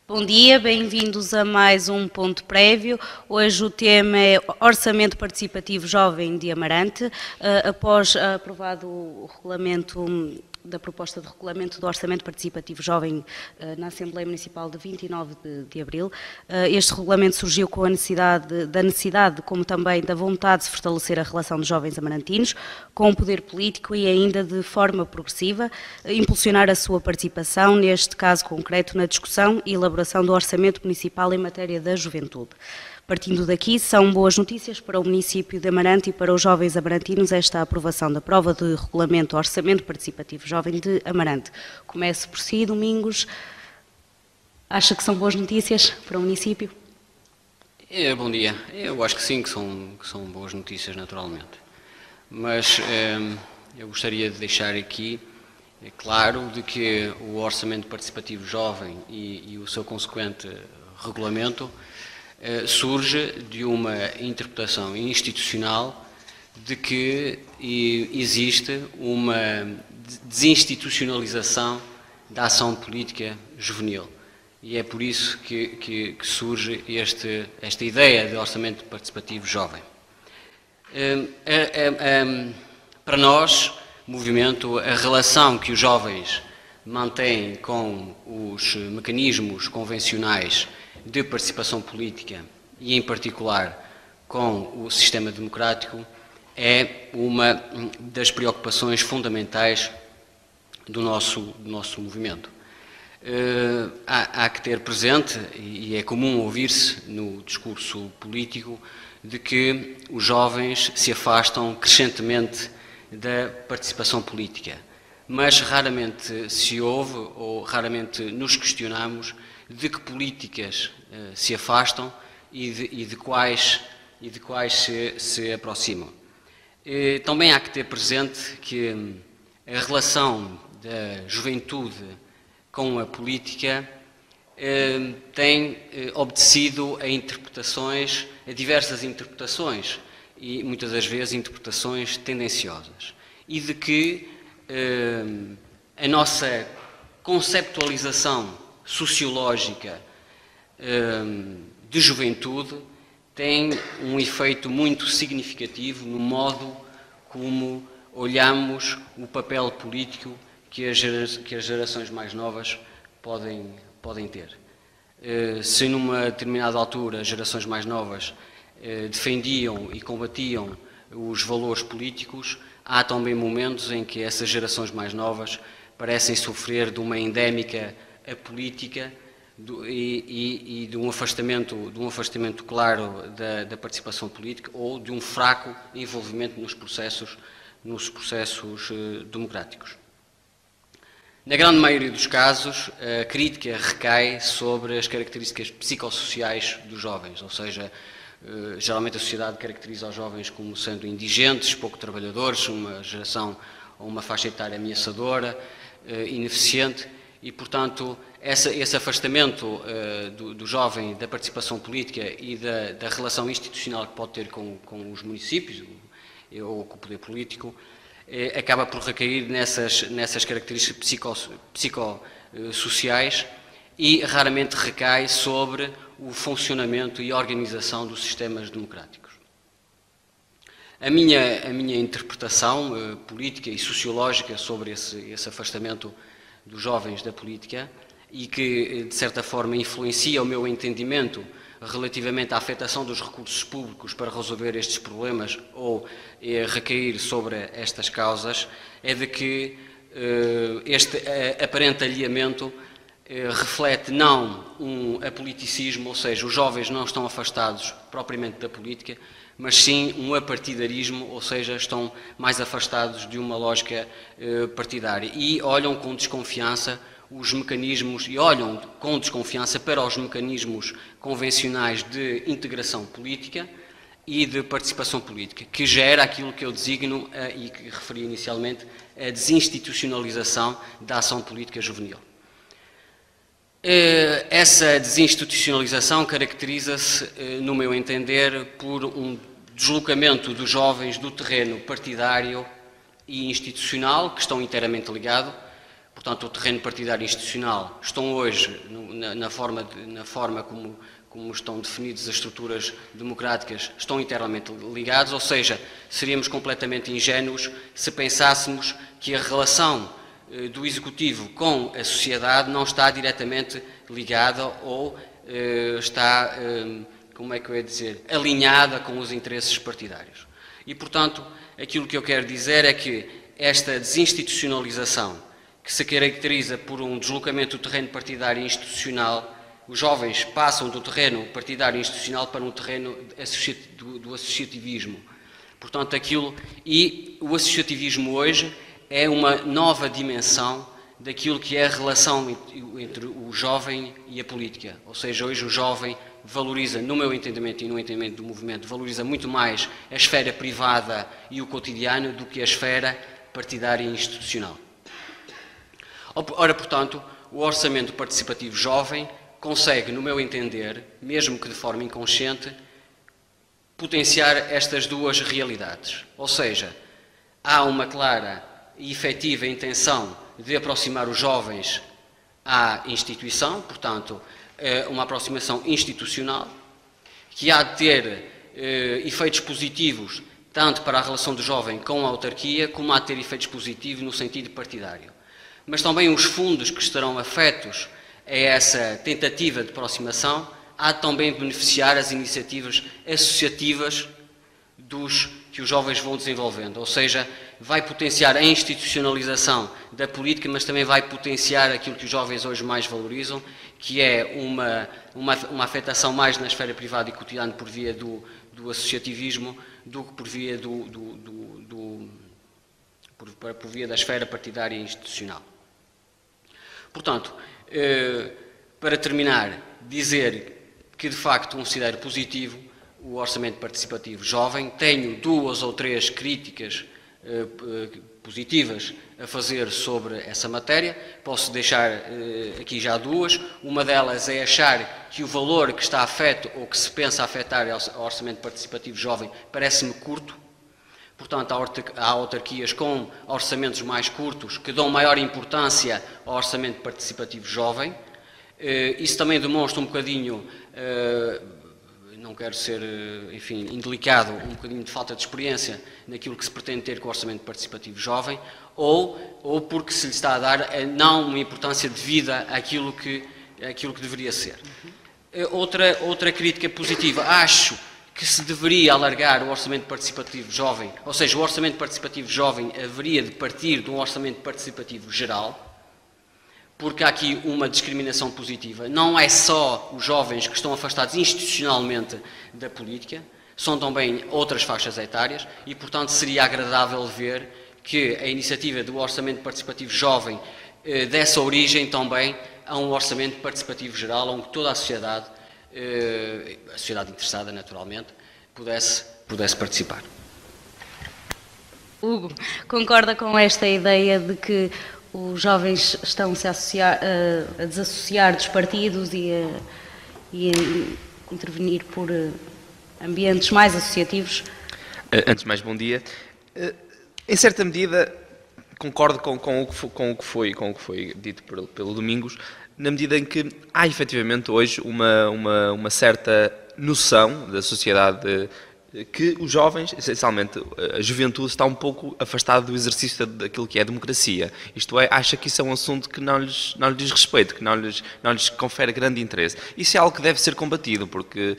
Bom dia, bem-vindos a mais um ponto prévio. Hoje o tema é Orçamento Participativo Jovem de Amarante. Após aprovado o regulamento da proposta de regulamento do Orçamento Participativo Jovem na Assembleia Municipal de 29 de abril, este regulamento surgiu com a necessidade, como também da vontade de se fortalecer a relação dos jovens amarantinos com o poder político e ainda de forma progressiva impulsionar a sua participação, neste caso concreto, na discussão e elaboração do Orçamento Municipal em matéria da juventude. Partindo daqui, são boas notícias para o município de Amarante e para os jovens amarantinos esta aprovação da prova de regulamento Orçamento Participativo Jovem de Amarante. Começo por si, Domingos. Acha que são boas notícias para o município? Bom dia. Eu acho que sim, que são boas notícias, naturalmente. Mas eu gostaria de deixar aqui claro de que o Orçamento Participativo Jovem e o seu consequente regulamento surge de uma interpretação institucional de que existe uma desinstitucionalização da ação política juvenil. E é por isso que surge esta ideia de orçamento participativo jovem. Para nós, movimento, a relação que os jovens mantêm com os mecanismos convencionais de participação política e, em particular, com o sistema democrático, é uma das preocupações fundamentais do nosso movimento. Há que ter presente, e é comum ouvir-se no discurso político, de que os jovens se afastam crescentemente da participação política, mas raramente se ouve ou raramente nos questionamos de que políticas se afastam e de quais se aproximam. Também há que ter presente que a relação da juventude com a política tem obedecido a diversas interpretações e muitas das vezes interpretações tendenciosas, e de que a nossa conceptualização sociológica de juventude tem um efeito muito significativo no modo como olhamos o papel político que as gerações mais novas podem ter. Se numa determinada altura as gerações mais novas defendiam e combatiam os valores políticos, há também momentos em que essas gerações mais novas parecem sofrer de uma endémica apolítica e de um afastamento claro da participação política ou de um fraco envolvimento nos processos democráticos. Na grande maioria dos casos, a crítica recai sobre as características psicossociais dos jovens, ou seja, geralmente a sociedade caracteriza os jovens como sendo indigentes, pouco trabalhadores, uma geração ou uma faixa etária ameaçadora, ineficiente, e, portanto, esse afastamento do jovem da participação política e da relação institucional que pode ter com os municípios ou com o poder político acaba por recair nessas características psicossociais e raramente recai sobre o funcionamento e a organização dos sistemas democráticos. A minha interpretação política e sociológica sobre esse afastamento dos jovens da política e que, de certa forma, influencia o meu entendimento relativamente à afetação dos recursos públicos para resolver estes problemas ou recair sobre estas causas, é de que este aparente alheamento reflete não um apoliticismo, ou seja, os jovens não estão afastados propriamente da política, mas sim um apartidarismo, ou seja, estão mais afastados de uma lógica partidária e olham com desconfiança os mecanismos e olham com desconfiança para os mecanismos convencionais de integração política e de participação política, que gera aquilo que eu designo e que referi inicialmente, a desinstitucionalização da ação política juvenil. Essa desinstitucionalização caracteriza-se, no meu entender, por um deslocamento dos jovens do terreno partidário e institucional, que estão inteiramente ligados, portanto, o terreno partidário institucional, estão hoje, na forma como estão definidas as estruturas democráticas, estão inteiramente ligados, ou seja, seríamos completamente ingênuos se pensássemos que a relação do Executivo com a sociedade não está diretamente ligada ou está, como é que eu ia dizer, alinhada com os interesses partidários. E, portanto, aquilo que eu quero dizer é que esta desinstitucionalização, que se caracteriza por um deslocamento do terreno partidário institucional, os jovens passam do terreno partidário institucional para um terreno do associativismo. Portanto, o associativismo hoje é uma nova dimensão daquilo que é a relação entre o jovem e a política. Ou seja, hoje o jovem valoriza, no meu entendimento e no entendimento do movimento, valoriza muito mais a esfera privada e o cotidiano do que a esfera partidária e institucional. Ora, portanto, o orçamento participativo jovem consegue, no meu entender, mesmo que de forma inconsciente, potenciar estas duas realidades. Ou seja, há uma clara e efetiva intenção de aproximar os jovens à instituição, portanto, uma aproximação institucional, que há de ter efeitos positivos tanto para a relação do jovem com a autarquia, como há de ter efeitos positivos no sentido partidário. Mas também os fundos que estarão afetos a essa tentativa de aproximação há de também beneficiar as iniciativas associativas que os jovens vão desenvolvendo, ou seja, vai potenciar a institucionalização da política, mas também vai potenciar aquilo que os jovens hoje mais valorizam, que é uma afetação mais na esfera privada e cotidiana por via do associativismo do que por via da esfera partidária e institucional. Portanto, para terminar, dizer que de facto considero positivo o orçamento participativo jovem. Tenho 2 ou 3 críticas positivas a fazer sobre essa matéria. Posso deixar aqui já 2. Uma delas é achar que o valor que está afeto ou que se pensa afetar ao orçamento participativo jovem parece-me curto. Portanto, há autarquias com orçamentos mais curtos que dão maior importância ao orçamento participativo jovem. Isso também demonstra um bocadinho, não quero ser, enfim, indelicado, um bocadinho de falta de experiência naquilo que se pretende ter com o orçamento participativo jovem, ou porque se lhe está a dar não uma importância devida àquilo que deveria ser. Outra crítica positiva, acho que se deveria alargar o orçamento participativo jovem, ou seja, o orçamento participativo jovem haveria de partir de um orçamento participativo geral, porque há aqui uma discriminação positiva. Não é só os jovens que estão afastados institucionalmente da política, são também outras faixas etárias e, portanto, seria agradável ver que a iniciativa do orçamento participativo jovem desse origem também a um orçamento participativo geral, onde toda a sociedade interessada, naturalmente, pudesse participar. Hugo, concorda com esta ideia de que os jovens estão-se a desassociar dos partidos e a intervenir por ambientes mais associativos? Antes de mais, bom dia. Em certa medida, concordo com o que foi dito pelo Domingos, na medida em que há efetivamente hoje uma certa noção da sociedade que os jovens, essencialmente a juventude, está um pouco afastada do exercício daquilo que é a democracia. Isto é, acha que isso é um assunto que não lhes diz respeito, que não lhes confere grande interesse. Isso é algo que deve ser combatido, porque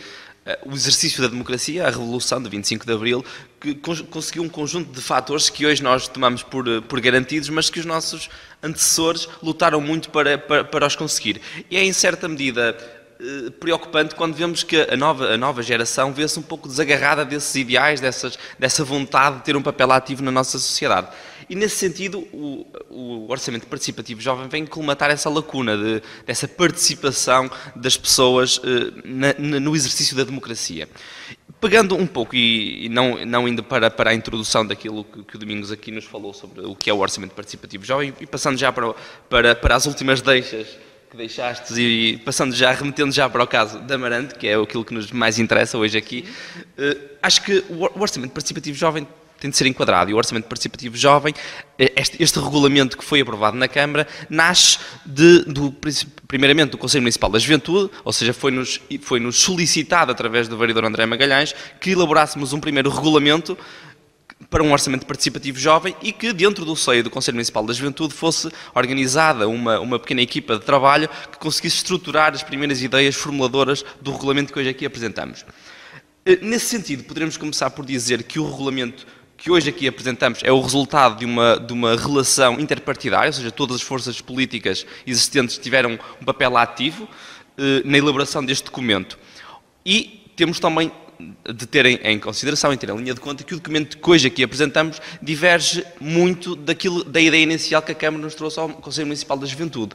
o exercício da democracia, a Revolução de 25 de Abril, que conseguiu um conjunto de fatores que hoje nós tomamos por garantidos, mas que os nossos antecessores lutaram muito para os conseguir. E é, em certa medida, preocupante quando vemos que a nova geração vê-se um pouco desagarrada desses ideais, dessa vontade de ter um papel ativo na nossa sociedade. E, nesse sentido, o orçamento participativo jovem vem colmatar essa lacuna dessa participação das pessoas no exercício da democracia. Pegando um pouco, e não indo para a introdução daquilo que o Domingos aqui nos falou sobre o que é o orçamento participativo jovem, e passando já para as últimas deixas que deixaste e remetendo já para o caso da Amarante, que é aquilo que nos mais interessa hoje aqui, acho que o orçamento participativo jovem tem de ser enquadrado. E o Orçamento Participativo Jovem, este regulamento que foi aprovado na Câmara, nasce primeiramente do Conselho Municipal da Juventude, ou seja, foi-nos solicitado através do vereador André Magalhães que elaborássemos um primeiro regulamento para um orçamento participativo jovem e que dentro do seio do Conselho Municipal da Juventude fosse organizada uma pequena equipa de trabalho que conseguisse estruturar as primeiras ideias formuladoras do regulamento que hoje aqui apresentamos. Nesse sentido, poderemos começar por dizer que o regulamento que hoje aqui apresentamos é o resultado de uma relação interpartidária, ou seja, todas as forças políticas existentes tiveram um papel ativo na elaboração deste documento. E temos também de terem em consideração e ter em linha de conta que o documento que hoje aqui apresentamos diverge muito da ideia inicial que a Câmara nos trouxe ao Conselho Municipal da Juventude.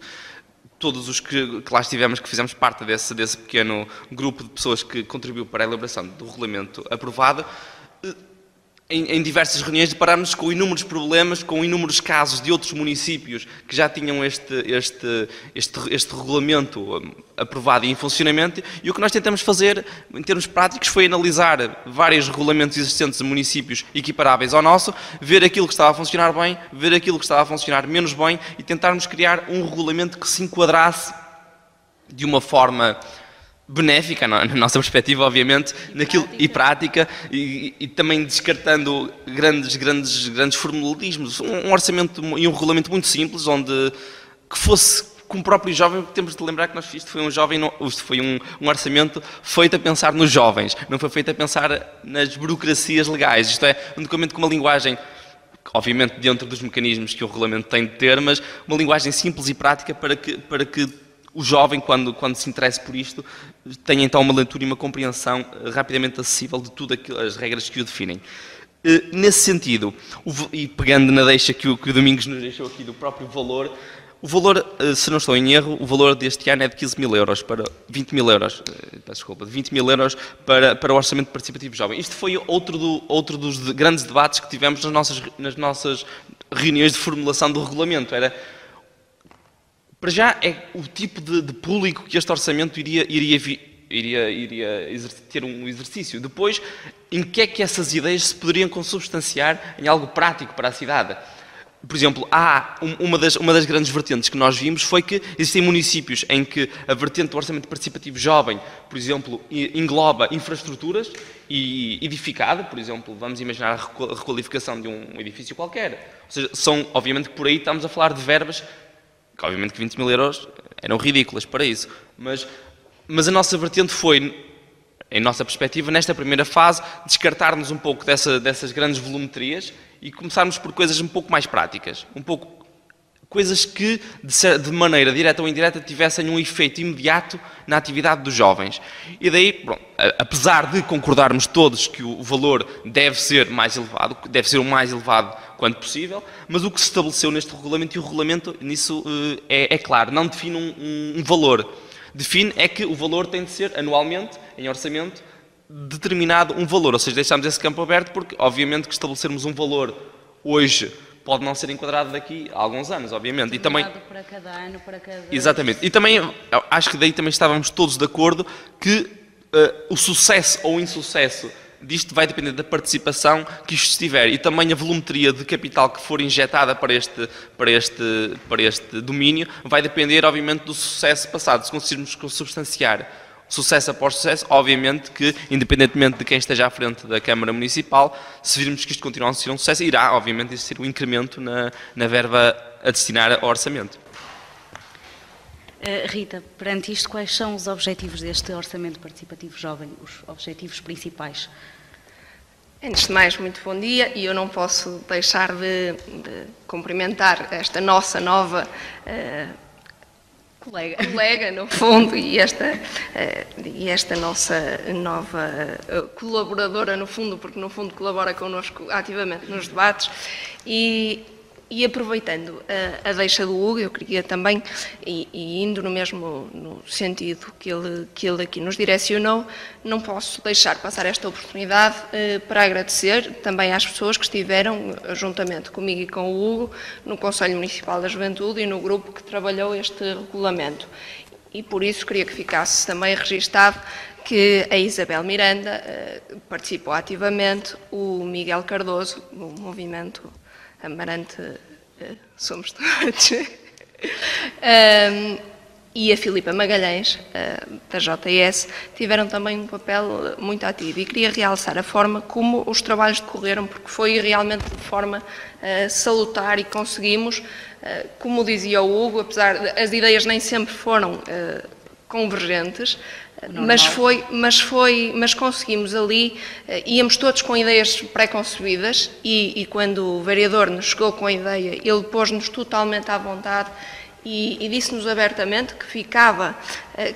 Todos os que lá estivemos, que fizemos parte desse pequeno grupo de pessoas que contribuiu para a elaboração do regulamento aprovado, em diversas reuniões deparámos-nos com inúmeros problemas, com inúmeros casos de outros municípios que já tinham este regulamento aprovado e em funcionamento, e o que nós tentamos fazer, em termos práticos, foi analisar vários regulamentos existentes de municípios equiparáveis ao nosso, ver aquilo que estava a funcionar bem, ver aquilo que estava a funcionar menos bem e tentarmos criar um regulamento que se enquadrasse de uma forma benéfica, na nossa perspectiva, obviamente, e prática, e também descartando grandes formalismos. Um orçamento e um regulamento muito simples, que fosse como o próprio jovem, porque temos de lembrar que isto foi um orçamento feito a pensar nos jovens, não foi feito a pensar nas burocracias legais. Isto é, um documento com uma linguagem, obviamente dentro dos mecanismos que o regulamento tem de ter, mas uma linguagem simples e prática para que o jovem, quando se interessa por isto, tenha então uma leitura e uma compreensão rapidamente acessível de tudo as regras que o definem. Nesse sentido, e pegando na deixa que o Domingos nos deixou aqui do próprio valor, o valor, se não estou em erro, o valor deste ano é de 15 mil euros para 20 mil euros, de 20 mil euros para o Orçamento Participativo Jovem. Isto foi outro dos grandes debates que tivemos nas nossas reuniões de formulação do regulamento. Para já é o tipo de público que este orçamento iria ter um exercício. Depois, em que é que essas ideias se poderiam consubstanciar em algo prático para a cidade? Por exemplo, uma das grandes vertentes que nós vimos foi que existem municípios em que a vertente do orçamento participativo jovem, por exemplo, engloba infraestruturas e edificado, por exemplo, vamos imaginar a requalificação de um edifício qualquer. Ou seja, obviamente que por aí estamos a falar de verbas que obviamente que 20 mil euros eram ridículas para isso, mas a nossa vertente foi, em nossa perspectiva, nesta primeira fase, descartar-nos um pouco dessas grandes volumetrias e começarmos por coisas um pouco mais práticas, coisas que, de maneira direta ou indireta, tivessem um efeito imediato na atividade dos jovens. E daí, apesar de concordarmos todos que o valor deve ser mais elevado, deve ser o mais elevado quanto possível, mas o que se estabeleceu neste regulamento, e o regulamento nisso é claro, não define um valor. Define que o valor tem de ser anualmente, em orçamento, determinado um valor, ou seja, deixamos esse campo aberto porque, obviamente, que estabelecermos um valor hoje pode não ser enquadrado daqui a alguns anos, obviamente. E também para cada ano, para cada... Exatamente. E também, acho que daí também estávamos todos de acordo que o sucesso ou insucesso disto vai depender da participação que isto tiver e também a volumetria de capital que for injetada para este domínio vai depender, obviamente, do sucesso passado. Se conseguirmos consubstanciar sucesso após sucesso, obviamente que, independentemente de quem esteja à frente da Câmara Municipal, se virmos que isto continua a ser um sucesso, irá, obviamente, existir um incremento na verba a destinar ao orçamento. Rita, perante isto, quais são os objetivos deste Orçamento Participativo Jovem, os objetivos principais? Antes de mais, muito bom dia, e eu não posso deixar de cumprimentar esta nossa nova colega, no fundo, e esta nossa nova colaboradora, no fundo, porque no fundo colabora connosco ativamente nos debates, e aproveitando a deixa do Hugo, eu queria também, e indo no sentido que ele aqui nos direcionou, não posso deixar passar esta oportunidade para agradecer também às pessoas que estiveram, juntamente comigo e com o Hugo, no Conselho Municipal da Juventude e no grupo que trabalhou este regulamento. E por isso queria que ficasse também registado que a Isabel Miranda participou ativamente, o Miguel Cardoso, o movimento Amarante Somos Todos, e a Filipa Magalhães, da JS, tiveram também um papel muito ativo. E queria realçar a forma como os trabalhos decorreram, porque foi realmente de forma salutar e conseguimos, como dizia o Hugo, apesar de as ideias nem sempre foram convergentes, mas conseguimos ali, íamos todos com ideias pré-concebidas e quando o vereador nos chegou com a ideia, ele pôs-nos totalmente à vontade e disse-nos abertamente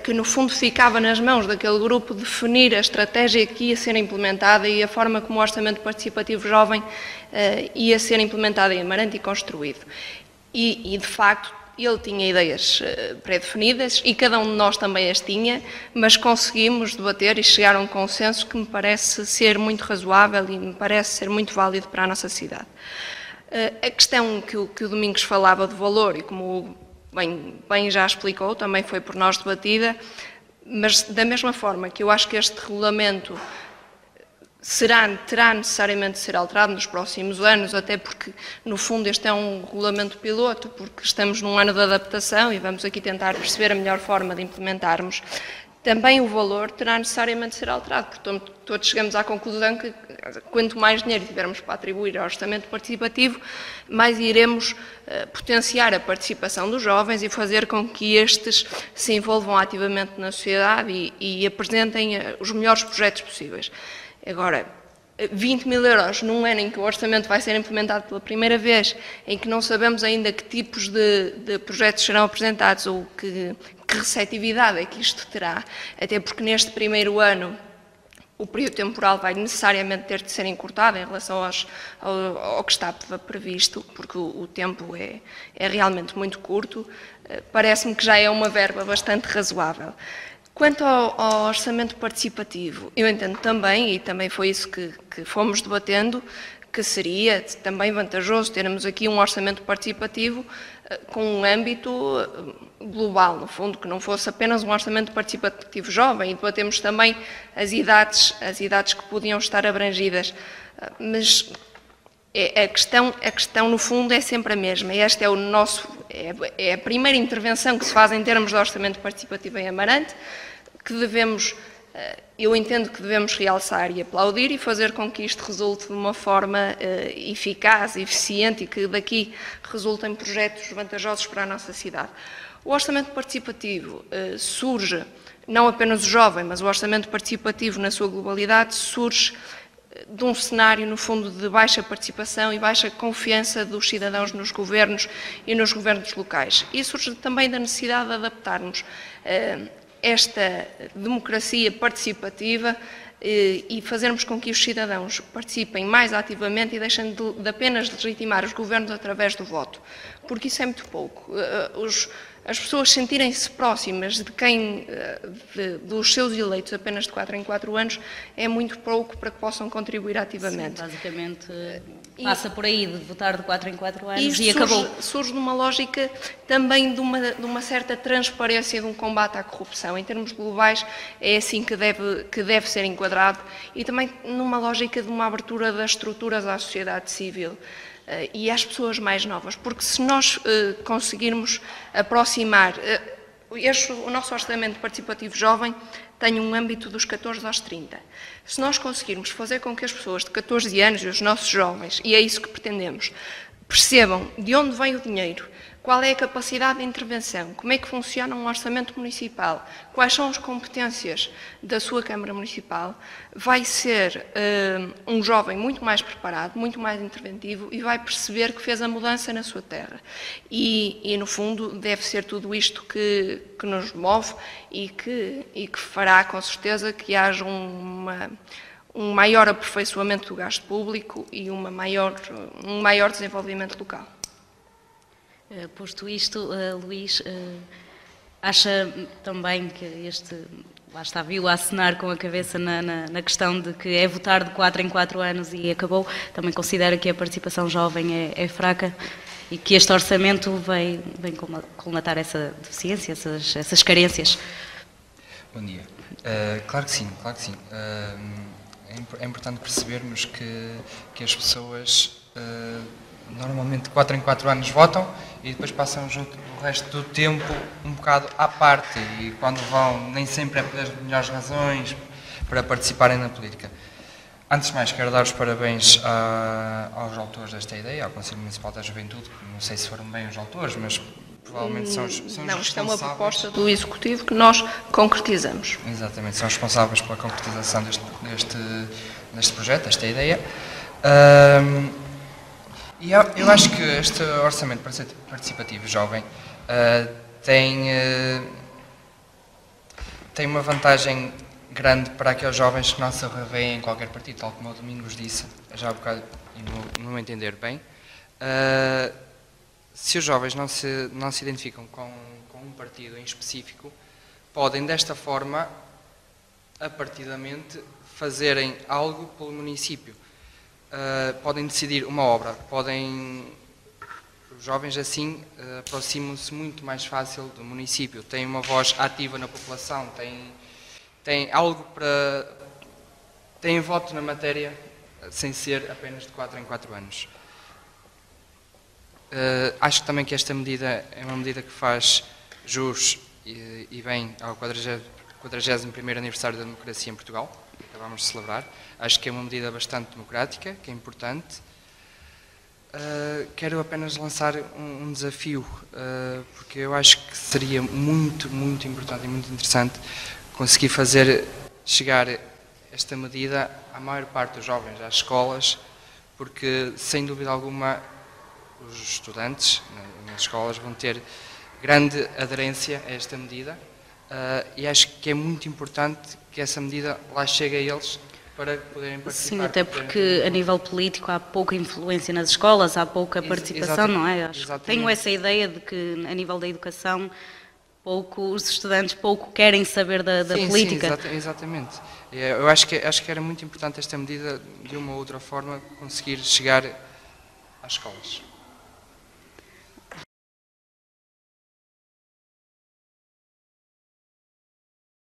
que no fundo ficava nas mãos daquele grupo definir a estratégia que ia ser implementada e a forma como o Orçamento Participativo Jovem ia ser implementado em Amarante e construído. E de facto, ele tinha ideias pré-definidas e cada um de nós também as tinha, mas conseguimos debater e chegar a um consenso que me parece ser muito razoável e me parece ser muito válido para a nossa cidade. A questão que o Domingos falava de valor, e como bem já explicou, também foi por nós debatida, mas da mesma forma que eu acho que este regulamento terá necessariamente de ser alterado nos próximos anos, até porque, no fundo, este é um regulamento piloto, porque estamos num ano de adaptação e vamos aqui tentar perceber a melhor forma de implementarmos. Também o valor terá necessariamente de ser alterado, portanto, todos chegamos à conclusão que quanto mais dinheiro tivermos para atribuir ao orçamento participativo, mais iremos potenciar a participação dos jovens e fazer com que estes se envolvam ativamente na sociedade e apresentem os melhores projetos possíveis. Agora, 20 mil euros num ano em que o orçamento vai ser implementado pela primeira vez, em que não sabemos ainda que tipos de projetos serão apresentados ou que receptividade é que isto terá, até porque neste primeiro ano o período temporal vai necessariamente ter de ser encurtado em relação ao que está previsto, porque o tempo é realmente muito curto, parece-me que já é uma verba bastante razoável. Quanto ao orçamento participativo, eu entendo também, e também foi isso que fomos debatendo, que seria também vantajoso termos aqui um orçamento participativo com um âmbito global, no fundo, que não fosse apenas um orçamento participativo jovem, e debatemos também as idades que podiam estar abrangidas, mas a questão no fundo é sempre a mesma. Esta é a primeira intervenção que se faz em termos de orçamento participativo em Amarante, que eu entendo que devemos realçar e aplaudir e fazer com que isto resulte de uma forma eficaz, eficiente e que daqui resultem projetos vantajosos para a nossa cidade. O orçamento participativo surge, não apenas o jovem, mas o orçamento participativo na sua globalidade surge de um cenário, no fundo, de baixa participação e baixa confiança dos cidadãos nos governos e nos governos locais. E surge também da necessidade de adaptarmos esta democracia participativa e fazermos com que os cidadãos participem mais ativamente e deixem de apenas legitimar os governos através do voto, porque isso é muito pouco. As pessoas sentirem-se próximas dos seus eleitos apenas de 4 em 4 anos é muito pouco para que possam contribuir ativamente. Sim, basicamente passa por aí de votar de 4 em 4 anos e acabou. Surge de uma lógica também de uma certa transparência de um combate à corrupção. Em termos globais é assim que deve ser enquadrado e também numa lógica de uma abertura das estruturas à sociedade civil e às pessoas mais novas, porque se nós conseguirmos aproximar, o nosso orçamento participativo jovem tem um âmbito dos 14 aos 30. Se nós conseguirmos fazer com que as pessoas de 14 anos e os nossos jovens, e é isso que pretendemos, percebam de onde vem o dinheiro, qual é a capacidade de intervenção, como é que funciona um orçamento municipal, quais são as competências da sua Câmara Municipal, vai ser um jovem muito mais preparado, muito mais interventivo e vai perceber que fez a mudança na sua terra. E no fundo, deve ser tudo isto que nos move e que fará, com certeza, que haja um maior aperfeiçoamento do gasto público e um maior desenvolvimento local. Posto isto, Luís, acha também que lá está, viu a acenar com a cabeça na questão de que é votar de 4 em 4 anos e acabou, também considera que a participação jovem é fraca e que este orçamento vem colmatar essa deficiência, essas carências? Bom dia. Claro que sim, claro que sim. É importante percebermos que as pessoas normalmente de 4 em 4 anos votam e depois passam o resto do tempo um bocado à parte, e quando vão nem sempre é pelas melhores razões para participarem na política. Antes de mais, quero dar os parabéns aos autores desta ideia, ao Conselho Municipal da Juventude, que não sei se foram bem os autores, mas provavelmente são os responsáveis. Não, isto é uma proposta do Executivo que nós concretizamos. Exatamente, são responsáveis pela concretização deste projeto, desta ideia. E eu acho que este orçamento participativo jovem tem uma vantagem grande para aqueles jovens que não se revêem em qualquer partido, tal como o Domingos disse já há bocado, e no meu entender bem. Se os jovens não se identificam com um partido em específico, podem desta forma, apartidamente, fazerem algo pelo município. Podem decidir uma obra, os jovens assim aproximam-se muito mais fácil do município, têm uma voz ativa na população, têm algo têm voto na matéria, sem ser apenas de 4 em 4 anos. Acho também que esta medida é uma medida que faz jus e bem ao 41º aniversário da democracia em Portugal, que acabamos de celebrar. Acho que é uma medida bastante democrática, que é importante. Quero apenas lançar um desafio, porque eu acho que seria muito, muito importante e muito interessante conseguir fazer chegar esta medida à maior parte dos jovens, às escolas, porque, sem dúvida alguma, os estudantes nas escolas vão ter grande aderência a esta medida, e acho que é muito importante que essa medida lá chegue a eles para poderem participar. Sim, até porque a nível político há pouca influência nas escolas, há pouca participação, não é? Acho que tenho essa ideia de que a nível da educação os estudantes pouco querem saber da política. Sim, exatamente. Eu acho que era muito importante esta medida, de uma ou outra forma, conseguir chegar às escolas.